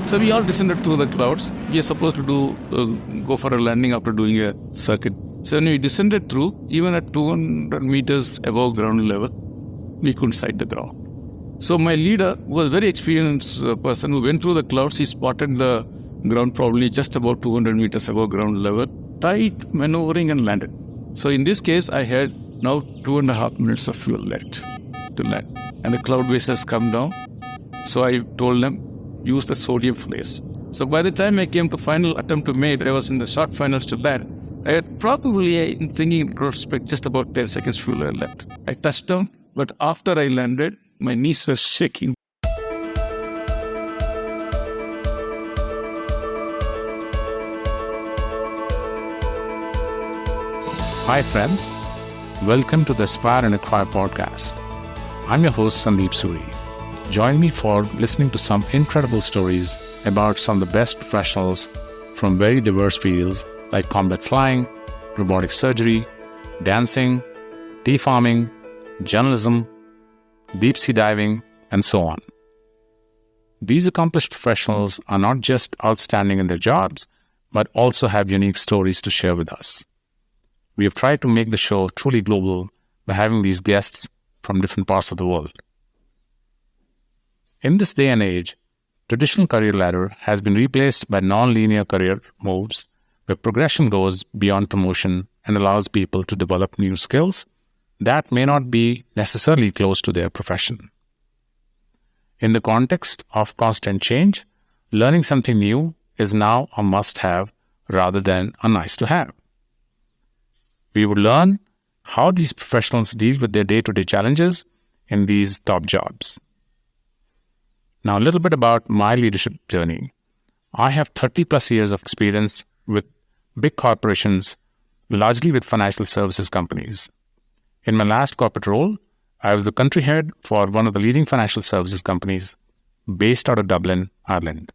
So we all descended through the clouds. We are supposed to go for a landing after doing a circuit. So when we descended through, even at 200 meters above ground level, we couldn't sight the ground. So my leader, who was a very experienced person who went through the clouds, he spotted the ground probably just about 200 meters above ground level, tight maneuvering and landed. So in this case, I had now 2.5 minutes of fuel left to land. And the cloud base has come down. So I told them, use the sodium flares. So by the time I came to final attempt to make, I was in the short finals to land. I had probably, in thinking in retrospect, just about 10 seconds fuel left. I touched down, but after I landed, my knees were shaking. Hi friends, welcome to the Aspire and Acquire podcast. I'm your host Sandeep Suri. Join me for listening to some incredible stories about some of the best professionals from very diverse fields like combat flying, robotic surgery, dancing, tea farming, journalism, deep sea diving, and so on. These accomplished professionals are not just outstanding in their jobs, but also have unique stories to share with us. We have tried to make the show truly global by having these guests from different parts of the world. In this day and age, traditional career ladder has been replaced by non-linear career moves where progression goes beyond promotion and allows people to develop new skills that may not be necessarily close to their profession. In the context of constant change, learning something new is now a must-have rather than a nice-to-have. We would learn how these professionals deal with their day-to-day challenges in these top jobs. Now, a little bit about my leadership journey. I have 30 plus years of experience with big corporations, largely with financial services companies. In my last corporate role, I was the country head for one of the leading financial services companies based out of Dublin, Ireland.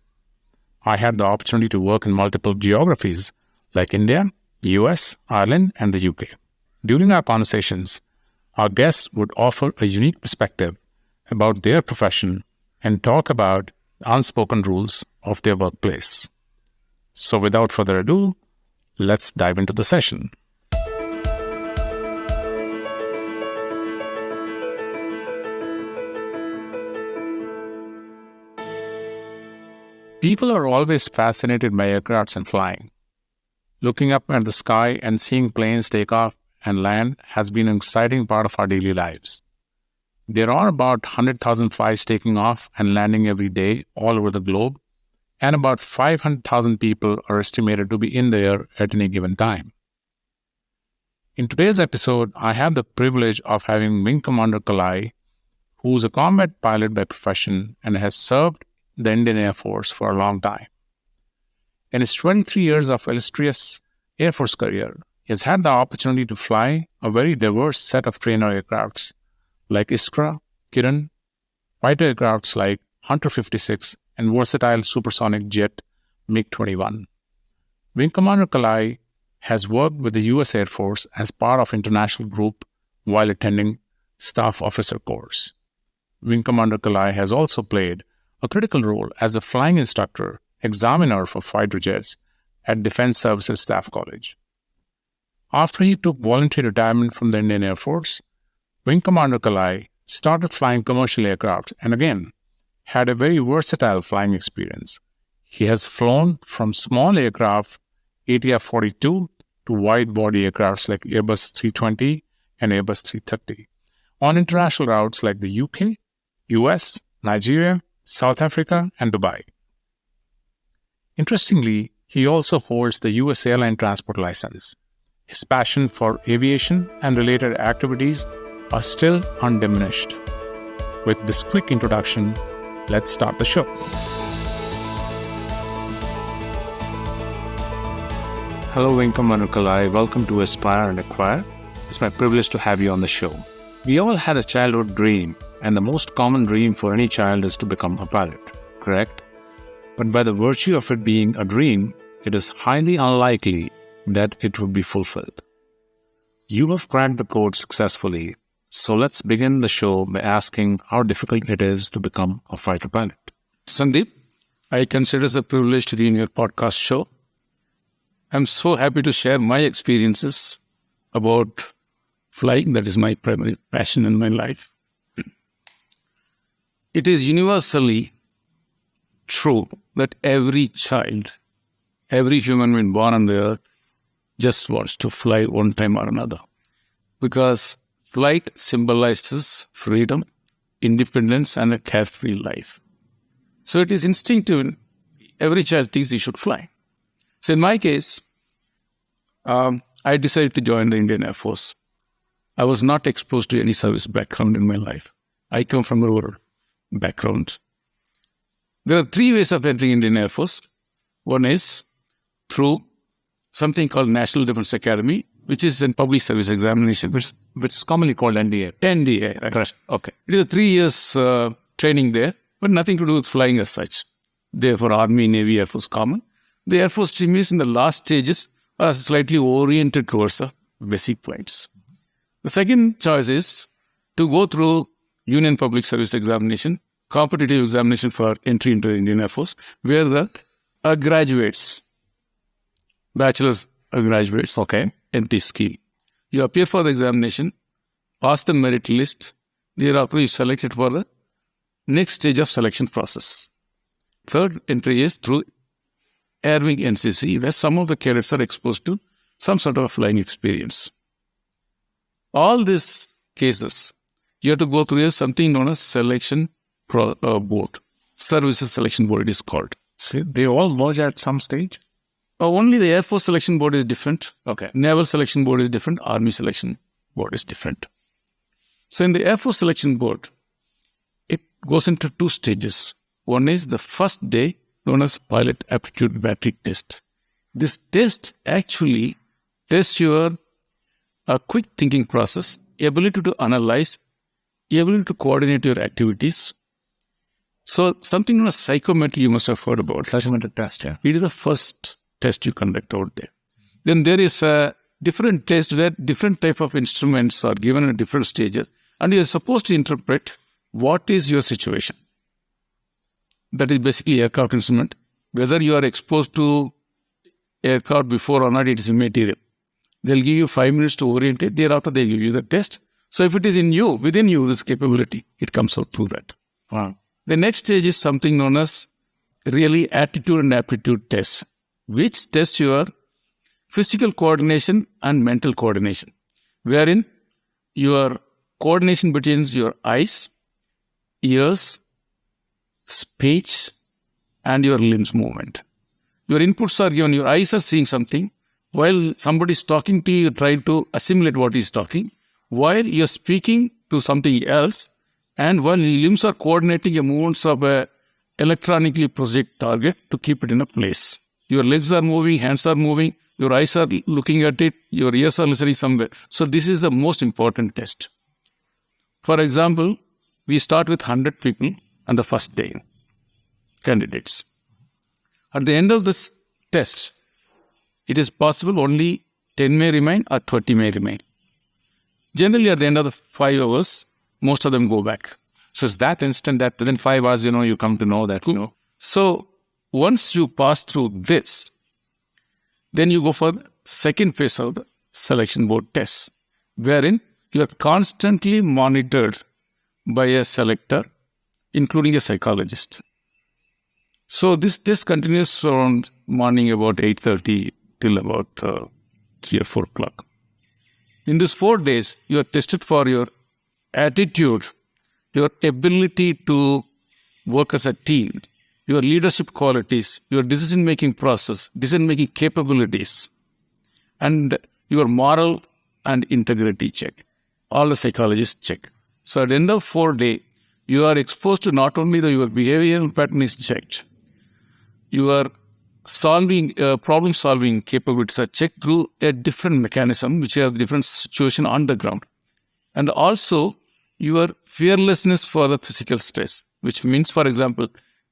I had the opportunity to work in multiple geographies like India, US, Ireland, and the UK. During our conversations, our guests would offer a unique perspective about their profession and talk about the unspoken rules of their workplace. So without further ado, let's dive into the session. People are always fascinated by aircrafts and flying. Looking up at the sky and seeing planes take off and land has been an exciting part of our daily lives. There are about 100,000 flights taking off and landing every day all over the globe, and about 500,000 people are estimated to be in the air at any given time. In today's episode, I have the privilege of having Wing Commander Kalai, who is a combat pilot by profession and has served the Indian Air Force for a long time. In his 23 years of illustrious Air Force career, he has had the opportunity to fly a very diverse set of trainer aircrafts like Iskra, Kiran, fighter aircrafts like Hunter 56, and versatile supersonic jet MiG-21. Wing Commander Kalai has worked with the US Air Force as part of international group while attending staff officer course. Wing Commander Kalai has also played a critical role as a flying instructor, examiner for fighter jets at Defense Services Staff College. After he took voluntary retirement from the Indian Air Force, Wing Commander Kalai started flying commercial aircraft and again had a very versatile flying experience. He has flown from small aircraft ATR-42 to wide-body aircrafts like Airbus 320 and Airbus 330 on international routes like the UK, US, Nigeria, South Africa, and Dubai. Interestingly, he also holds the US airline transport license. His passion for aviation and related activities are still undiminished. With this quick introduction, let's start the show. Hello, Wing Commander Kalai. Welcome to Aspire and Acquire. It's my privilege to have you on the show. We all had a childhood dream, and the most common dream for any child is to become a pilot, correct? But by the virtue of it being a dream, it is highly unlikely that it would be fulfilled. You have cracked the code successfully, so let's begin the show by asking how difficult it is to become a fighter pilot. Sandeep, I consider it a privilege to be in your podcast show. I'm so happy to share my experiences about flying. That is my primary passion in my life. It is universally true that every child, every human being born on the earth just wants to fly one time or another. Because flight symbolizes freedom, independence, and a carefree life. So it is instinctive. Every child thinks he should fly. So in my case, I decided to join the Indian Air Force. I was not exposed to any service background in my life. I come from a rural background. There are 3 ways of entering Indian Air Force. One is through something called National Defense Academy, which is a public service examination, which is commonly called NDA. NDA, right? Correct. Okay. It is a 3 years training there, but nothing to do with flying as such. Therefore, Army, Navy, Air Force common. The Air Force team is in the last stages are slightly oriented towards basic flights. The second choice is to go through Union Public Service Examination, competitive examination for entry into the Indian Air Force, where the graduates, bachelor's graduates, entry scheme. You appear for the examination, pass the merit list, thereafter you selected for the next stage of selection process. Third entry is through Air Wing NCC, where some of the cadets are exposed to some sort of flying experience. All these cases, you have to go through something known as selection board. Services selection board it is called. See, they all merge at some stage? Only the Air Force selection board is different. Okay. Naval selection board is different. Army selection board is different. So in the Air Force selection board, it goes into 2 stages. One is the first day, known as pilot aptitude battery test. This test actually tests your quick thinking process, ability to analyze, ability to coordinate your activities. So something known as psychometry you must have heard about. Psychometric test, yeah. It is the first test you conduct out there. Then there is a different test where different type of instruments are given at different stages, and you are supposed to interpret what is your situation. That is basically aircraft instrument. Whether you are exposed to aircraft before or not, it is immaterial. They'll give you 5 minutes to orient it. Thereafter, they give you the test. So if it is in you, within you, this capability, it comes out through that. Wow. The next stage is something known as really attitude and aptitude test, which tests your physical coordination and mental coordination, wherein your coordination between your eyes, ears, speech, and your limbs movement. Your inputs are given, your eyes are seeing something, while somebody is talking to you, you try to assimilate what he is talking, while you are speaking to something else, and while your limbs are coordinating the movements of a electronically project target to keep it in a place. Your legs are moving, hands are moving, your eyes are looking at it, your ears are listening somewhere. So this is the most important test. For example, we start with 100 people on the first day, candidates. At the end of this test, it is possible only 10 may remain or 30 may remain. Generally, at the end of the 5 hours, most of them go back. So it's that instant that within 5 hours, you come to know that, So once you pass through this, then you go for the second phase of the selection board test, wherein you are constantly monitored by a selector, including a psychologist. So this test continues from morning about 8:30 till about 3 or 4 o'clock. In these 4 days, you are tested for your attitude, your ability to work as a team, your leadership qualities, your decision-making process, decision-making capabilities, and your moral and integrity check. All the psychologists check. So at the end of 4 days, you are exposed to not only your behavioral pattern is checked, your problem-solving capabilities are checked through a different mechanism, which have different situation on the ground. And also, your fearlessness for the physical stress, which means, for example,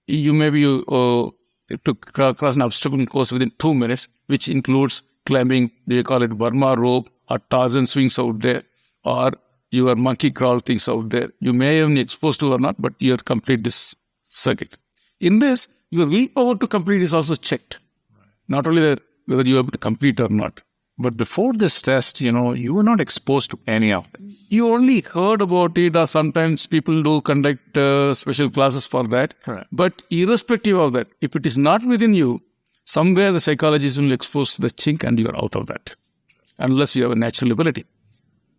you maybe to cross an obstacle course within 2 minutes, which includes climbing, they call it Burma rope or Tarzan swings out there, or your monkey crawl things out there. You may have been exposed to or not, but you have complete this circuit. In this, your willpower to complete is also checked. Not only whether you are able to complete or not. But before this test, you were not exposed to any of this. You only heard about it, or sometimes people do conduct special classes for that. Correct. But irrespective of that, if it is not within you, somewhere the psychologist will expose the chink and you are out of that, unless you have a natural ability.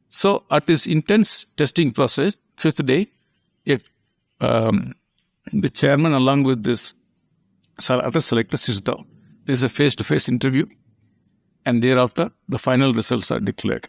So at this intense testing process, 5th day, the chairman along with this other selector sits down. There is a face-to-face interview, and thereafter the final results are declared.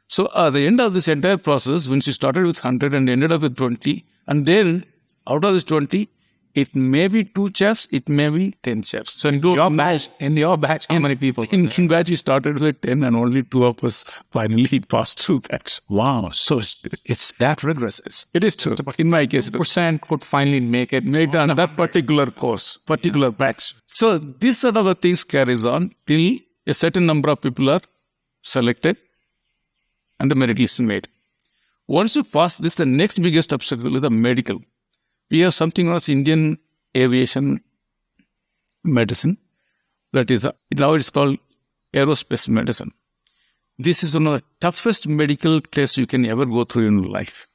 So at the end of this entire process, when she started with 100 and ended up with 20, and then out of this 20, it may be 2 chaps, it may be 10 chaps. So in your batch, how many people? In batch, we started with 10 and only 2 of us finally passed through that. Wow. So it's that rigorous. It is true. In my case, percent could finally make it on that particular course, particular batch. So this sort of a things carries on till a certain number of people are selected and the merit list is made. Once you pass this, the next biggest obstacle is the medical. We have something known as Indian Aviation Medicine. That is, now it's called aerospace medicine. This is one of the toughest medical tests you can ever go through in life.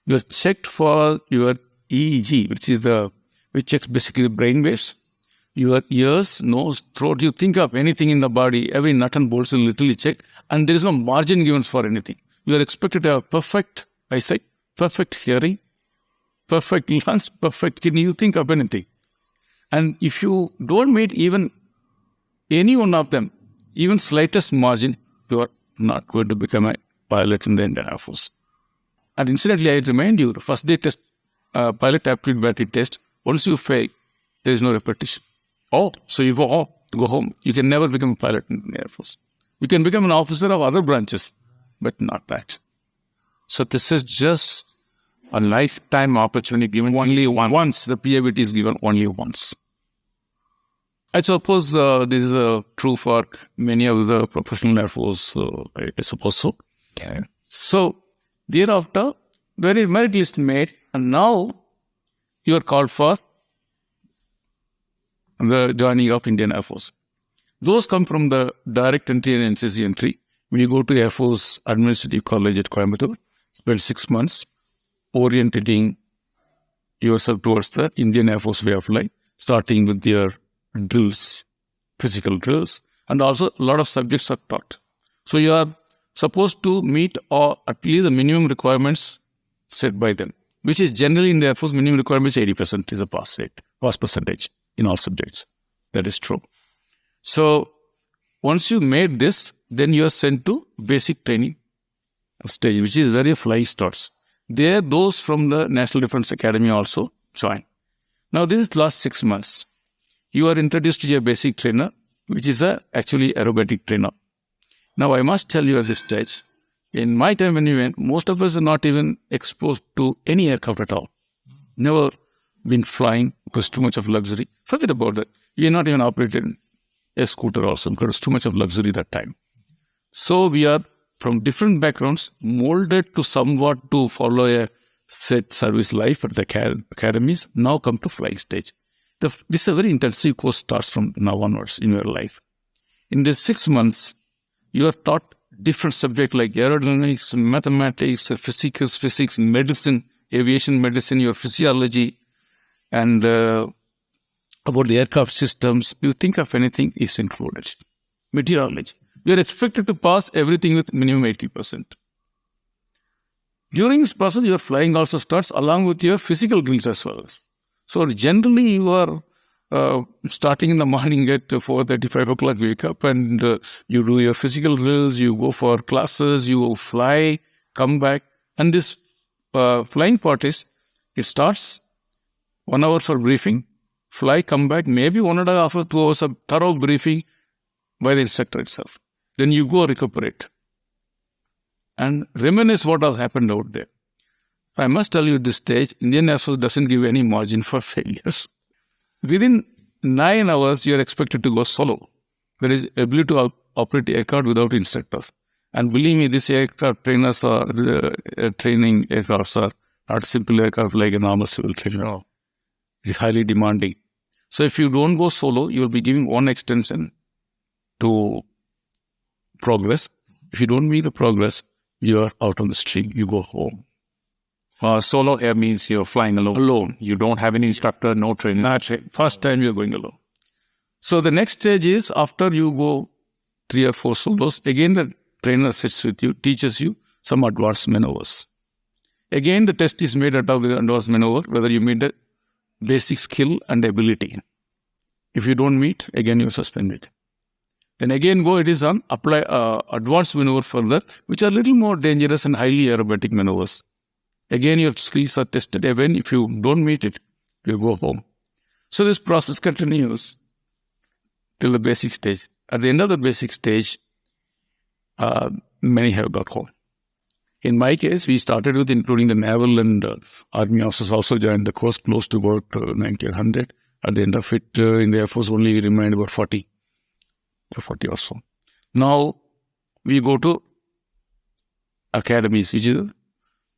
You are checked for your EEG, which checks basically brain waves, your ears, nose, throat. You think of anything in the body, every nut and bolt is literally checked, and there is no margin given for anything. You are expected to have perfect eyesight, perfect hearing, perfect lungs, perfect kidney. You think of anything. And if you don't meet even any one of them, even slightest margin, you are not going to become a pilot in the Indian Air Force. And incidentally, I remind you, the first day test, pilot aptitude battery test, once you fail, there is no repetition. So you go home. You can never become a pilot in the Air Force. You can become an officer of other branches, but not that. So this is just a lifetime opportunity given only once. The PABT is given only once. I suppose this is true for many of the professional Air Force, I suppose so. Okay. So, thereafter, very merit list made, and now you are called for the joining of Indian Air Force. Those come from the direct entry and NCC entry. When you go to Air Force Administrative College at Coimbatore, spend 6 months orientating yourself towards the Indian Air Force way of life, starting with your drills, physical drills, and also a lot of subjects are taught. So you are supposed to meet or at least the minimum requirements set by them, which is generally in the Air Force minimum requirements 80% is a pass percentage in all subjects. That is true. So once you made this, then you are sent to basic training stage, which is where your flying starts. There, those from the National Defence Academy also join. Now, this is last 6 months. You are introduced to your basic trainer, which is actually aerobatic trainer. Now, I must tell you at this stage, in my time when we went, most of us are not even exposed to any aircraft at all. Never been flying because too much of luxury. Forget about that. We are not even operated a scooter also because it's too much of luxury that time. So we are from different backgrounds, molded to somewhat to follow a set service life at the academies, now come to flying stage. This is a very intensive course, starts from now onwards in your life. In these 6 months, you are taught different subjects like aerodynamics, mathematics, physics, medicine, aviation medicine, your physiology, and about the aircraft systems. You think of anything is included. Meteorology. You are expected to pass everything with minimum 80%. During this process, your flying also starts along with your physical drills as well. So generally, you are starting in the morning at 4:30, 5 o'clock, wake up and you do your physical drills, you go for classes, you fly, come back. And this flying part is, it starts 1 hour for briefing, fly, come back, maybe 1.5 or 2 hours of thorough briefing by the instructor itself. Then you go recuperate and reminisce what has happened out there. I must tell you at this stage, Indian Air Force doesn't give any margin for failures. Within 9 hours, you are expected to go solo. There is ability to operate aircraft without instructors. And believe me, these aircraft trainers are training aircrafts are not simple aircraft like a normal civil trainer. No. It is highly demanding. So if you don't go solo, you will be giving one extension to progress. If you don't meet the progress, you are out on the stream. You go home. Solo air means you're flying alone. Alone. You don't have any instructor, no training. That's right. First time you're going alone. So the next stage is after you go 3 or 4 solos, again the trainer sits with you, teaches you some advanced maneuvers. Again, the test is made out of the advanced maneuver, whether you meet the basic skill and ability. If you don't meet, again you're suspended. Then again it is on apply advanced maneuver further, which are a little more dangerous and highly aerobatic maneuvers. Again, your skills are tested. Even if you don't meet it, you go home. So this process continues till the basic stage. At the end of the basic stage, many have got home. In my case, we started with including the naval and army officers also joined the course, close to about 90 or 100. At the end of it, in the Air Force, only remained about 40 or so. Now, we go to academies, which is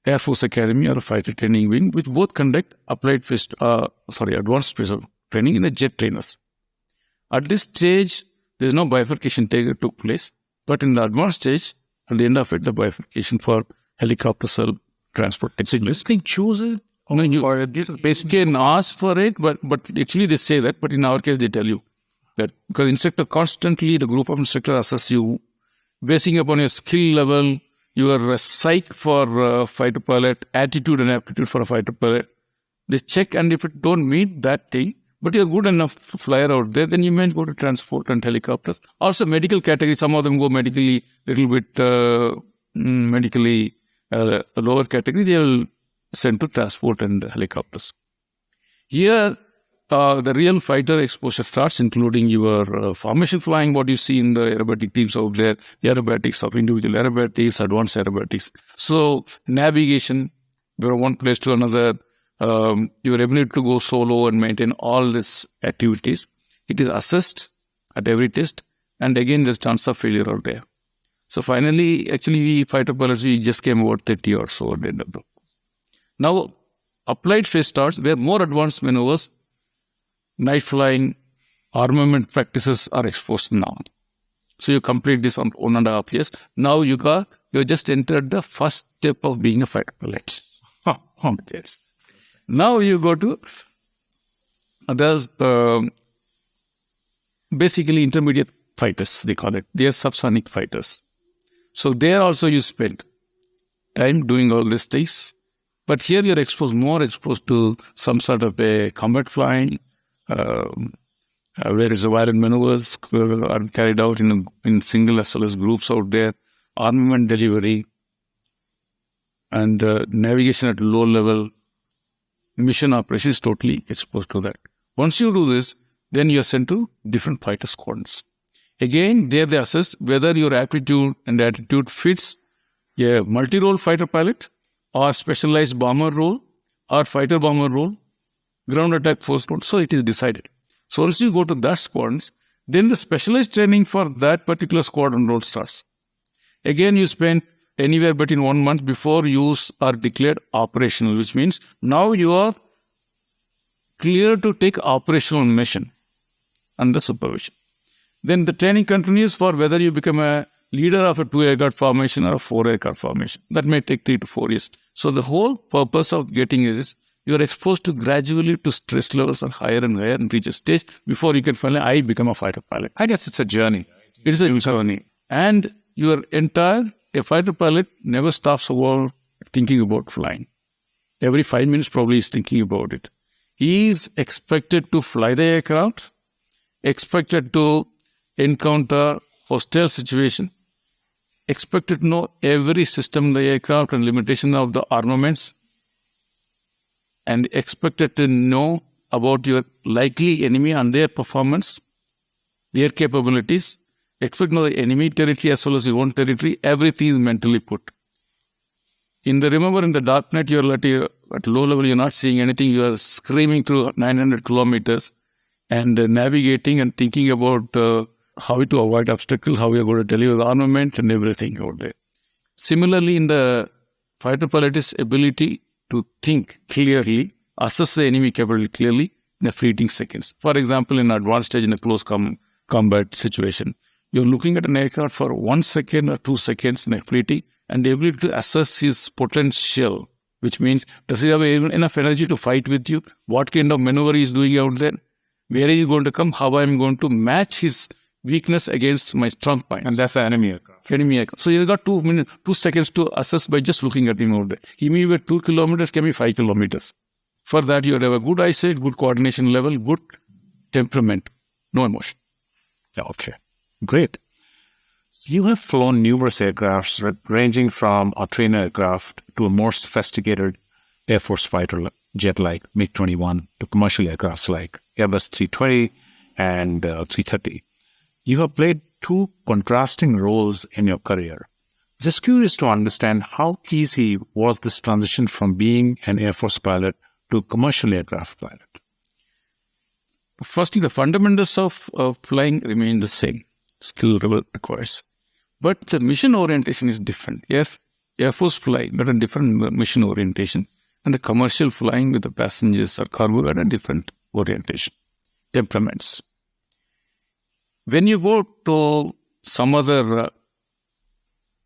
Air Force Academy or a fighter training wing, which both conduct advanced special training in the jet trainers. At this stage, there is no bifurcation took place, but in the advanced stage, at the end of it, the bifurcation for helicopter cell transport technology. Can choose it? No, you basically can ask for it, but actually they say that, but in our case, they tell you that because instructor constantly, the group of instructors assess you, basing upon your skill level, your psych for fighter pilot, attitude and aptitude for a fighter pilot. They check, and if it don't meet that thing, but you're good enough flyer out there, then you might go to transport and helicopters. Also medical category, some of them go medically, little bit lower category, they will send to transport and helicopters. Here, the real fighter exposure starts, including your formation flying, what you see in the aerobatic teams out there, the aerobatics of individual aerobatics, advanced aerobatics. So navigation, from one place to another, your ability to go solo and maintain all these activities, it is assessed at every test, and again there's chance of failure out there. So finally, actually, we fighter pilots, we just came about 30 or so at the end of the course. Now, applied phase starts where more advanced maneuvers, night flying, armament practices are exposed now. So you complete this on 1.5 years. Now you just entered the first step of being a fighter pilot. Yes. Now you go to there's basically intermediate fighters, they call it. They are subsonic fighters. So there also you spend time doing all these things. But here you're more exposed to some sort of a combat flying, where it's violent maneuvers are carried out in single as well as groups out there, armament delivery, and navigation at low level, mission operations totally exposed to that. Once you do this, then you're sent to different fighter squadrons. Again, there they assess whether your aptitude and attitude fits a multi-role fighter pilot or specialized bomber role or fighter bomber role, ground attack force role. So it is decided. So once you go to that squadrons, then the specialized training for that particular squadron role starts. Again, you spend anywhere between 1 month before you are declared operational, which means now you are clear to take operational mission under supervision. Then the training continues for whether you become a leader of a 2-aircraft formation or a 4-aircraft formation. That may take 3 to 4 years. So the whole purpose of getting is you are exposed to gradually to stress levels are higher and higher and reach a stage before you can finally, become a fighter pilot. I guess it's a journey. It is a journey. And a fighter pilot never stops over thinking about flying. Every 5 minutes probably is thinking about it. He is expected to fly the aircraft, expected to encounter hostile situation, expected to know every system in the aircraft and limitation of the armaments, and expected to know about your likely enemy and their performance, their capabilities, expect to know the enemy territory as well as your own territory. Everything is mentally put. Remember in the dark night, you're at low level, you're not seeing anything, you are screaming through 900 kilometers and navigating and thinking about how to avoid obstacles, how you're going to deliver the armament and everything out there. Similarly, in the fighter pilot's ability to think clearly, assess the enemy capability clearly, in a fleeting seconds. For example, in advanced stage in a close combat situation, you're looking at an aircraft for 1 second or 2 seconds in a fleeting and able to assess his potential, which means does he have enough energy to fight with you? What kind of maneuver he is doing out there? Where is he going to come? How I am going to match his weakness against my strong points? And that's the enemy aircraft. Enemy aircraft. So you got 2 seconds to assess by just looking at him out there. He may be 2 kilometers, can be 5 kilometers. For that, you have a good eyesight, good coordination level, good temperament, no emotion. Okay, great. You have flown numerous aircrafts ranging from a trainer aircraft to a more sophisticated Air Force fighter jet like MiG-21 to commercial aircrafts like Airbus 320 and 330. You have played two contrasting roles in your career. Just curious to understand how easy was this transition from being an Air Force pilot to commercial aircraft pilot? Firstly, the fundamentals of flying remain the same. Skill level requires. But the mission orientation is different. Air Force flying got a different mission orientation. And the commercial flying with the passengers or cargo got a different orientation. Temperaments. When you go to some other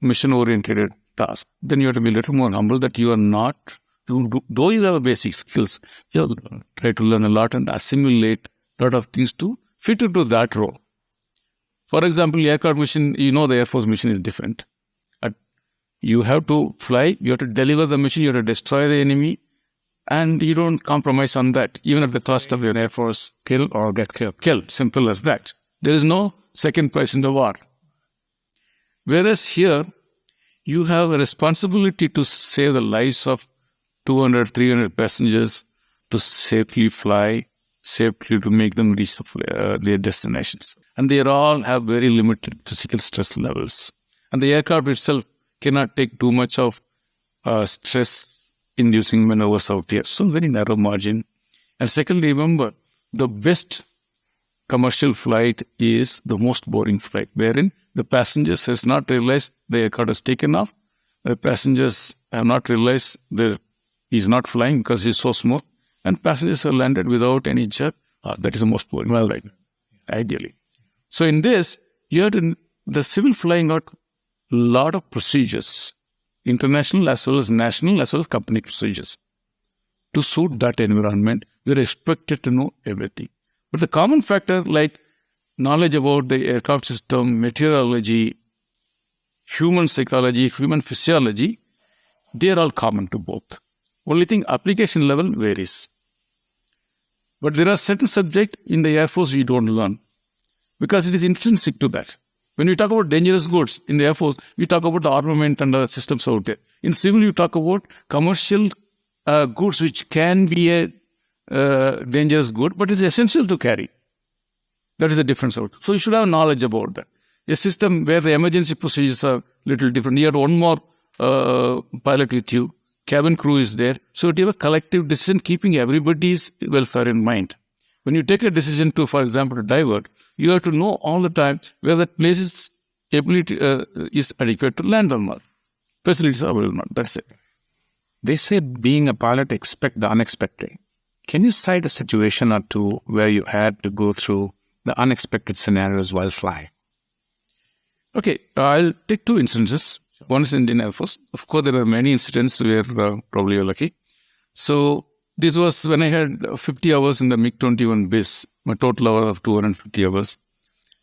mission-oriented task, then you have to be a little more humble that you are not, though you have basic skills, you have to try to learn a lot and assimilate a lot of things to fit into that role. For example, aircraft mission, the Air Force mission is different. You have to fly, you have to deliver the mission, you have to destroy the enemy, and you don't compromise on that, even at the cost of your Air Force. Kill or get killed. Killed, simple as that. There is no second prize in the war. Whereas here, you have a responsibility to save the lives of 200, 300 passengers, to safely fly, safely to make them reach their destinations. And they all have very limited physical stress levels. And the aircraft itself cannot take too much of stress-inducing maneuvers out here. So very narrow margin. And secondly, remember, the best commercial flight is the most boring flight, wherein the passengers has not realized the aircraft has taken off. The passengers have not realized that he's not flying because he's so small. And passengers are landed without any jerk. That is the most boring flight, ideally. So in this, the civil flying got lot of procedures, international as well as national as well as company procedures. To suit that environment, you're expected to know everything. But the common factor like knowledge about the aircraft system, meteorology, human psychology, human physiology, they are all common to both. Only thing, application level varies. But there are certain subjects in the Air Force we don't learn because it is intrinsic to that. When we talk about dangerous goods in the Air Force, we talk about the armament and the systems out there. In civil, you talk about commercial goods which can be a dangerous good, but it's essential to carry. That is the difference out. So you should have knowledge about that. A system where the emergency procedures are little different. You have one more pilot with you. Cabin crew is there. So you have a collective decision keeping everybody's welfare in mind. When you take a decision to, for example, to divert, you have to know all the time whether that place is adequate to land or not. Facilities are available or not. That's it. They say being a pilot, expect the unexpected. Can you cite a situation or two where you had to go through the unexpected scenarios while flying? Okay, I'll take two instances. One is in Indian Air Force. Of course, there are many incidents where probably you're lucky. So this was when I had 50 hours in the MiG-21 base, my total hour of 250 hours.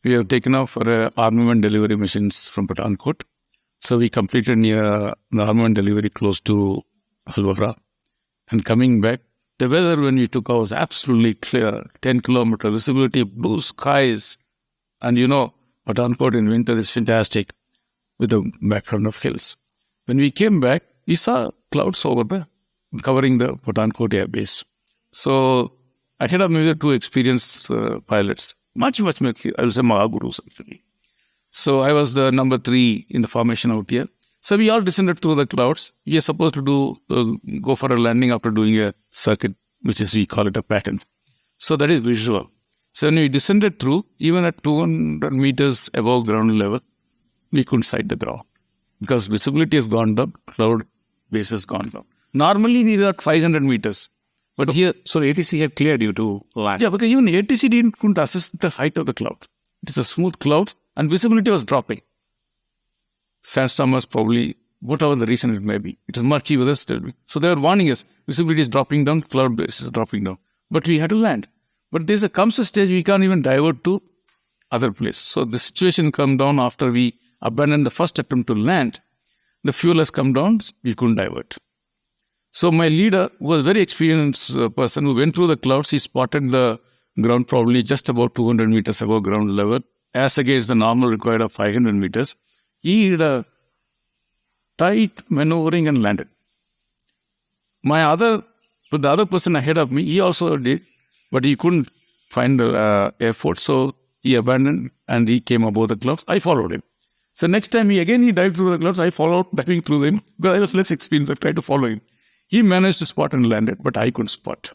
We have taken off for armament delivery missions from Pathankot. So we completed near the armament delivery close to Halwara. And coming back, the weather when we took off was absolutely clear, 10-kilometer visibility, blue skies. And Pathankot in winter is fantastic with a background of hills. When we came back, we saw clouds over there covering the Pathankot Air Base. So I had maybe two experienced pilots, much more, I will say Mahagurus actually. So I was the number 3 in the formation out here. So we all descended through the clouds. We are supposed to go for a landing after doing a circuit, which is, we call it a pattern. So that is visual. So when we descended through, even at 200 meters above ground level, we couldn't sight the ground because visibility has gone down, cloud base has gone down. Normally, we are at 500 meters. But here, So ATC had cleared you to land. yeah, because even ATC couldn't assess the height of the cloud. It is a smooth cloud and visibility was dropping. Sandstorm was probably, whatever the reason it may be. It is murky weather still. So they were warning us, visibility is dropping down, cloud base is dropping down. But we had to land. But comes a stage we can't even divert to other place. So the situation come down after we abandoned the first attempt to land. The fuel has come down, we couldn't divert. So my leader, who was a very experienced person who went through the clouds, he spotted the ground probably just about 200 meters above ground level, as against the normal required of 500 meters. He did a tight maneuvering and landed. The other person ahead of me, he also did, but he couldn't find the airport, so he abandoned and he came above the clouds. I followed him. So next time he dived through the clouds, I followed, diving through them, because I was less experienced. I tried to follow him. He managed to spot and landed, but I couldn't spot.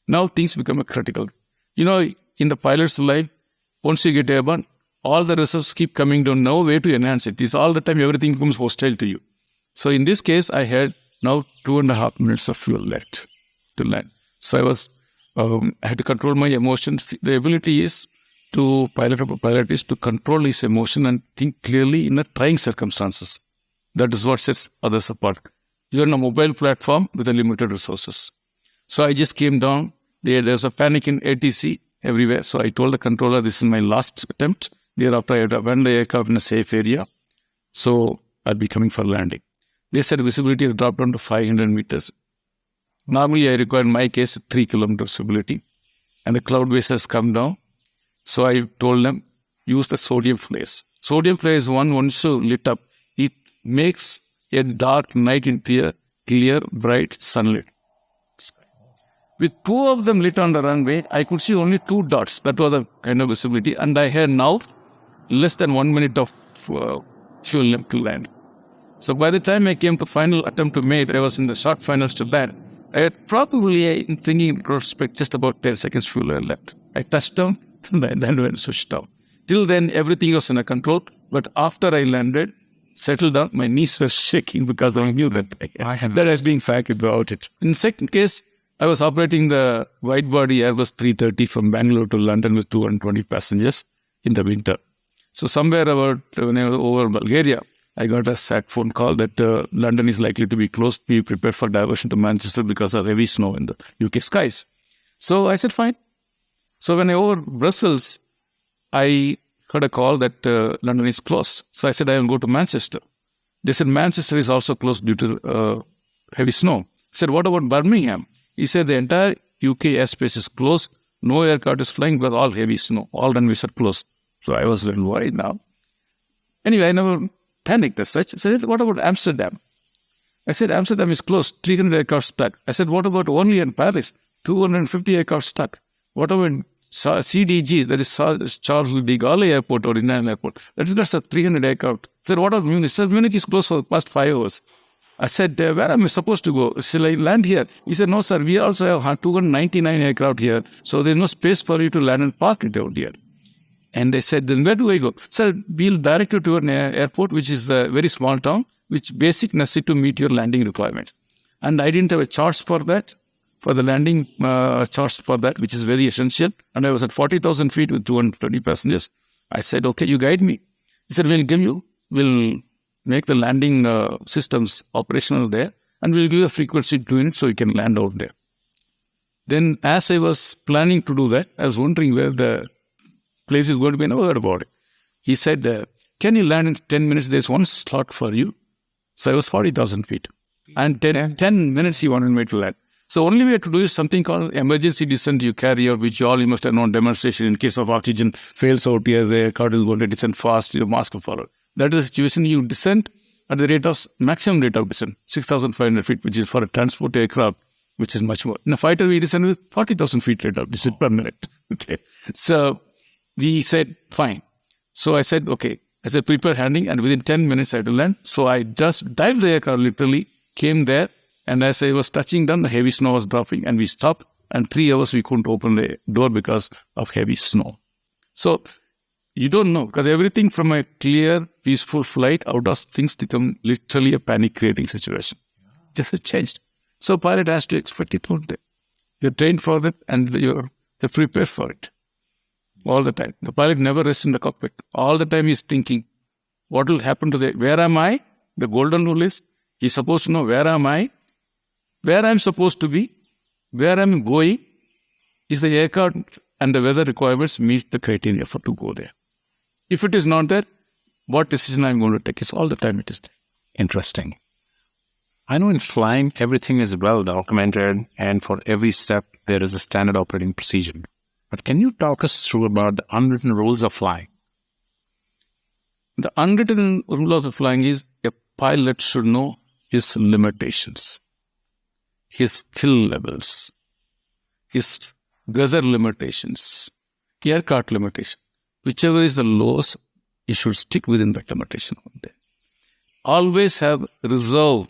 Now things become critical. In the pilot's life, once you get airborne, all the reserves keep coming down. No way to enhance it. It's all the time everything becomes hostile to you. So in this case, I had now 2.5 minutes of fuel left to land. So I had to control my emotions. The ability is to pilot is to control his emotion and think clearly in the trying circumstances. That is what sets others apart. You're on a mobile platform with a limited resources. So I just came down. There's a panic in ATC everywhere. So I told the controller, this is my last attempt. Thereafter, I had abandoned the aircraft in a safe area. So I'll be coming for landing. They said visibility has dropped down to 500 meters. Normally, I require, in my case, 3 kilometers visibility. And the cloud base has come down. So I told them, use the sodium flares. Sodium flares, once lit up, it makes a dark night into a clear, bright, sunlit sky. With 2 of them lit on the runway, I could see only 2 dots. That was the kind of visibility. And I had now less than 1 minute of fuel left to land. So by the time I came to final attempt to make, I was in the short finals to land. I had probably, thinking in retrospect, just about 10 seconds fuel left. I touched down, and then went switched down. Till then, everything was under control. But after I landed, settled down, my knees were shaking because I knew that I was being fact about it. In the second case, I was operating the wide-body Airbus 330 from Bangalore to London with 220 passengers in the winter. So somewhere about when I was over Bulgaria, I got a SAT phone call that London is likely to be closed. Be prepared for diversion to Manchester because of heavy snow in the UK skies. So I said, fine. So when I over Brussels, I heard a call that London is closed. So I said, I will go to Manchester. They said, Manchester is also closed due to heavy snow. I said, what about Birmingham? He said, the entire UK airspace is closed. No aircraft is flying because all heavy snow. All runways are closed. So I was a little worried now. Anyway, I never panicked as such. I said, what about Amsterdam? I said, Amsterdam is closed. 300 aircraft stuck. I said, what about only in Paris? 250 aircraft stuck. What about CDG, that is Charles de Gaulle Airport or Indian Airport? That's a 300 aircraft. I said, what about Munich? He said, Munich is closed for the past 5 hours. I said, where am I supposed to go? Shall I land here? He said, no, sir, we also have 299 aircraft here. So there's no space for you to land and park it out here. And they said, then where do I go? Sir, we'll direct you to an airport, which is a very small town, which basic necessity to meet your landing requirement. And I didn't have a charge for that, for the landing charge for that, which is very essential. And I was at 40,000 feet with 220 passengers. I said, okay, you guide me. He said, we'll make the landing systems operational there, and we'll give you a frequency to it so you can land out there. Then as I was planning to do that, I was wondering where the place is going to be. I never heard about it. He said, can you land in 10 minutes? There's one slot for you. So I was 40,000 feet. And 10 minutes he wanted me to land. So only way to do is something called emergency descent you carry out, which you must have known, demonstration in case of oxygen fails out here, the aircraft is going to descend fast, your mask will follow. That is the situation. You descend at the maximum rate of descent, 6,500 feet, which is for a transport aircraft, which is much more. In a fighter, we descend with 40,000 feet rate of descent per minute. Okay. So we said, fine. So I said, okay. I said, prepare landing, and within 10 minutes I had to land. So I just dived the aircraft literally, came there, and as I was touching down, the heavy snow was dropping, and we stopped, and 3 hours we couldn't open the door because of heavy snow. So you don't know, because everything from a clear, peaceful flight, out of things become literally a panic-creating situation. Just it changed. So pilot has to expect it, don't they? You're trained for that and you're prepared for it all the time. The pilot never rests in the cockpit. All the time he's thinking, what will happen to where am I? The golden rule is, he's supposed to know where am I, where I'm supposed to be, where I'm going. Is the aircraft and the weather requirements meet the criteria for to go there? If it is not there, what decision I'm going to take? It's all the time it is there. Interesting. I know in flying, everything is well documented, and for every step, there is a standard operating procedure. But can you talk us through about the unwritten rules of flying? The unwritten rules of flying is a pilot should know his limitations, his skill levels, his weather limitations, aircraft limitation. Whichever is the lowest, you should stick within that limitation. Always have reserve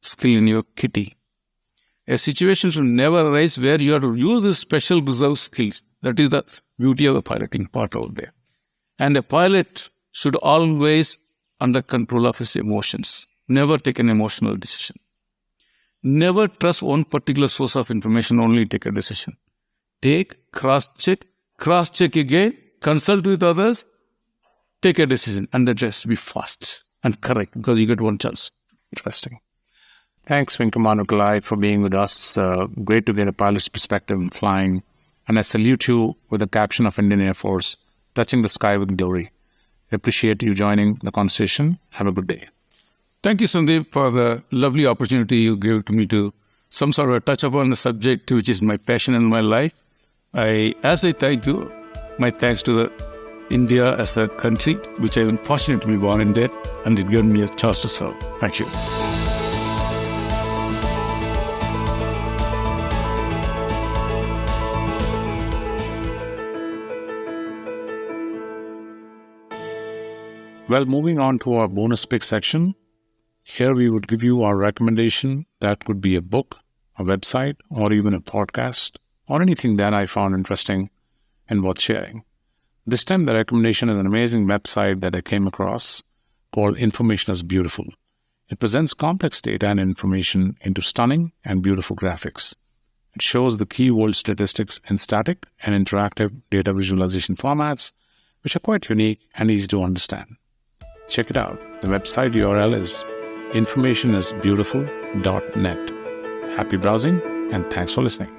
skill in your kitty. A situation should never arise where you have to use these special reserve skills. That is the beauty of the piloting part out there. And a pilot should always under control of his emotions. Never take an emotional decision. Never trust one particular source of information, only take a decision. Take, cross-check again, consult with others, take a decision, and that has to be fast and correct because you get one chance. Interesting. Thanks, Wing Commander Kalai, for being with us. Great to get a pilot's perspective in flying. And I salute you with the caption of Indian Air Force, touching the sky with glory. I appreciate you joining the conversation. Have a good day. Thank you, Sandeep, for the lovely opportunity you gave to me to some sort of touch upon the subject which is my passion in my life. As I thank you, my thanks to India as a country, which I am fortunate to be born in there, and it given me a chance to serve. Thank you. Well, moving on to our bonus pick section. Here we would give you our recommendation. That could be a book, a website, or even a podcast, or anything that I found interesting and worth sharing. This time the recommendation is an amazing website that I came across called Information is Beautiful. It presents complex data and information into stunning and beautiful graphics. It shows the key world statistics in static and interactive data visualization formats, which are quite unique and easy to understand. Check it out. The website URL is informationisbeautiful.net. Happy browsing and thanks for listening.